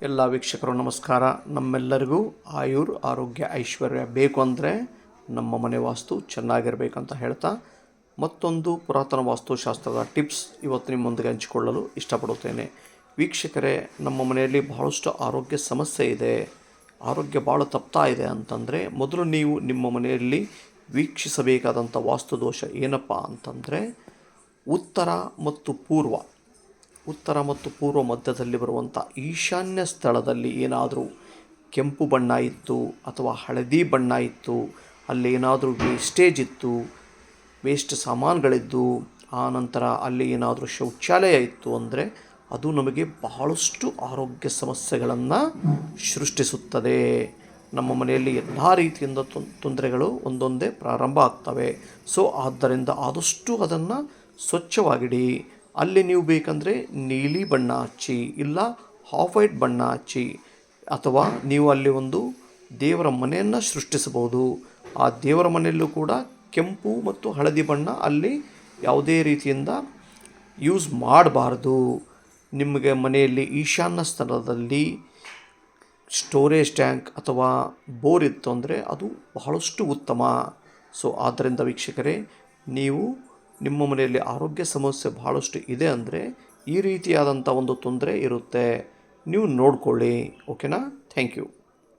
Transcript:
ಎಲ್ಲ ವೀಕ್ಷಕರು ನಮಸ್ಕಾರ. ನಮ್ಮೆಲ್ಲರಿಗೂ ಆರೋಗ್ಯ ಐಶ್ವರ್ಯ ಬೇಕು ಅಂದರೆ ನಮ್ಮ ಮನೆ ವಾಸ್ತು ಚೆನ್ನಾಗಿರಬೇಕಂತ ಹೇಳ್ತಾ ಮತ್ತೊಂದು ಪುರಾತನ ವಾಸ್ತುಶಾಸ್ತ್ರದ ಟಿಪ್ಸ್ ಇವತ್ತು ನಿಮ್ಮೊಂದಿಗೆ ಹಂಚಿಕೊಳ್ಳಲು ಇಷ್ಟಪಡುತ್ತೇನೆ. ವೀಕ್ಷಕರೇ, ನಮ್ಮ ಮನೆಯಲ್ಲಿ ಬಹಳಷ್ಟು ಆರೋಗ್ಯ ಸಮಸ್ಯೆ ಇದೆ, ಆರೋಗ್ಯ ಭಾಳ ತಪ್ತಾ ಇದೆ ಅಂತಂದರೆ ಮೊದಲು ನೀವು ನಿಮ್ಮ ಮನೆಯಲ್ಲಿ ವೀಕ್ಷಿಸಬೇಕಾದಂಥ ವಾಸ್ತುದೋಷ ಏನಪ್ಪ ಅಂತಂದರೆ ಉತ್ತರ ಮತ್ತು ಪೂರ್ವ ಮಧ್ಯದಲ್ಲಿ ಬರುವಂಥ ಈಶಾನ್ಯ ಸ್ಥಳದಲ್ಲಿ ಏನಾದರೂ ಕೆಂಪು ಬಣ್ಣ ಇತ್ತು ಅಥವಾ ಹಳದಿ ಬಣ್ಣ ಇತ್ತು, ಅಲ್ಲಿ ಏನಾದರೂ ವೇಸ್ಟೇಜ್ ಇತ್ತು, ವೇಸ್ಟ್ ಸಾಮಾನುಗಳಿದ್ದು, ಆನಂತರ ಅಲ್ಲಿ ಏನಾದರೂ ಶೌಚಾಲಯ ಇತ್ತು ಅಂದರೆ ಅದು ನಮಗೆ ಬಹಳಷ್ಟು ಆರೋಗ್ಯ ಸಮಸ್ಯೆಗಳನ್ನು ಸೃಷ್ಟಿಸುತ್ತದೆ. ನಮ್ಮ ಮನೆಯಲ್ಲಿ ಎಲ್ಲ ರೀತಿಯಿಂದ ತೊಂದರೆಗಳು ಒಂದೊಂದೇ ಪ್ರಾರಂಭ ಆಗ್ತವೆ. ಆದ್ದರಿಂದ ಆದಷ್ಟು ಅದನ್ನು ಸ್ವಚ್ಛವಾಗಿಡಿ. ಅಲ್ಲಿ ನೀವು ಬೇಕಂದರೆ ನೀಲಿ ಬಣ್ಣ ಹಚ್ಚಿ, ಇಲ್ಲ ಹಾಫ್ ವೈಟ್ ಬಣ್ಣ ಹಚ್ಚಿ, ಅಥವಾ ನೀವು ಅಲ್ಲಿ ಒಂದು ದೇವರ ಮನೆಯನ್ನು ಸೃಷ್ಟಿಸಬಹುದು. ಆ ದೇವರ ಮನೆಯಲ್ಲೂ ಕೂಡ ಕೆಂಪು ಮತ್ತು ಹಳದಿ ಬಣ್ಣ ಅಲ್ಲಿ ಯಾವುದೇ ರೀತಿಯಿಂದ ಯೂಸ್ ಮಾಡಬಾರ್ದು. ನಿಮಗೆ ಮನೆಯಲ್ಲಿ ಈಶಾನ್ಯ ಸ್ಥಳದಲ್ಲಿ ಸ್ಟೋರೇಜ್ ಟ್ಯಾಂಕ್ ಅಥವಾ ಬೋರ್ ಇತ್ತು ಅಂದರೆ ಅದು ಬಹಳಷ್ಟು ಉತ್ತಮ. ಆದ್ದರಿಂದ ವೀಕ್ಷಕರೇ, ನೀವು ನಿಮ್ಮ ಮನೆಯಲ್ಲಿ ಆರೋಗ್ಯ ಸಮಸ್ಯೆ ಬಹಳಷ್ಟು ಇದೆ ಅಂದರೆ ಈ ರೀತಿಯಾದಂಥ ಒಂದು ತೊಂದರೆ ಇರುತ್ತೆ, ನೀವು ನೋಡ್ಕೊಳ್ಳಿ. ಓಕೆನಾ? Thank you.